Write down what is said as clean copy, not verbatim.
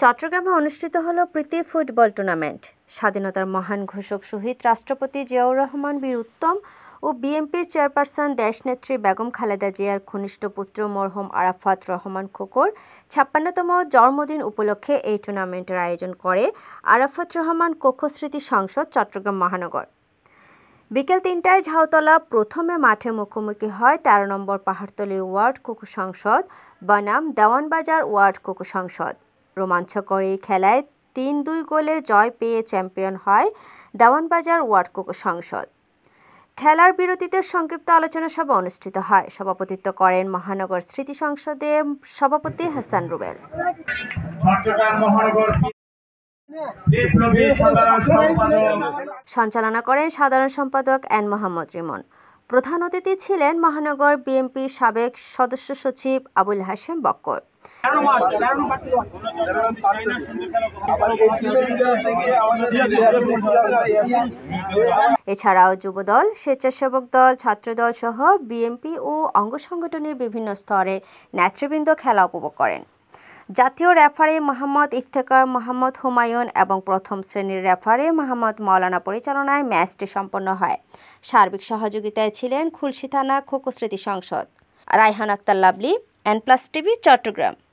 চট্টগ্রামে অনুষ্ঠিত হলো প্রীতি ফুটবল টুর্নামেন্ট। স্বাধীনতার মহান ঘোষক শহীদ রাষ্ট্রপতি জিয়াউর রহমান বীর উত্তম ও বিএনপির চেয়ারপারসন দেশনেত্রী বেগম খালেদা জিয়ার ঘনিষ্ঠ পুত্র মরহুম আরাফাত রহমান খোকর ৫৬তম জন্মদিন উপলক্ষে এই টুর্নামেন্টের আয়োজন করে আরাফাত রহমান কোকো স্মৃতি সংসদ চট্টগ্রাম মহানগর। বিকেল ৩টায় ঝাউতলা প্রথমে মাঠে মুখোমুখি হয় ১৩ নম্বর পাহাড়তলী ওয়ার্ড কোকো সংসদ বনাম দেওয়ানবাজার ওয়ার্ড কোকো সংসদ। রোমাঞ্চকর এই খেলায় ৩-২ গোলে জয় পেয়ে চ্যাম্পিয়ন হয় দেওয়ানবাজার ওয়ার্ড কোকো সংসদ। খেলার বিরতিতে সংক্ষিপ্ত আলোচনা সভা অনুষ্ঠিত হয়। সভাপতিত্ব করেন মহানগর স্মৃতি সংসদের সভাপতি হাসান রুবেল। সঞ্চালনা করেন সাধারণ সম্পাদক এন মোহাম্মদ রিমন। প্রধান অতিথি ছিলেন মহানগর বিএনপির সাবেক সদস্য সচিব আবুল হাশেম বক্কর। এছাড়াও যুবদল, স্বেচ্ছাসেবক দল, ছাত্রদল সহ বিএনপি ও অঙ্গ সংগঠনের বিভিন্ন স্তরের নেতৃবৃন্দ খেলা উপভোগ করেন। জাতীয় রেফারি মোহাম্মদ ইফতেখার মোহাম্মদ হুমায়ুন এবং প্রথম শ্রেণীর রেফারি মোহাম্মদ মাওলানা পরিচালনায় ম্যাচটি সম্পন্ন হয়। সার্বিক সহযোগিতায় ছিলেন খুলশী থানা Khoko Smriti Sangsad. Raihan Akter Lovely, N plus TV, Chittagong.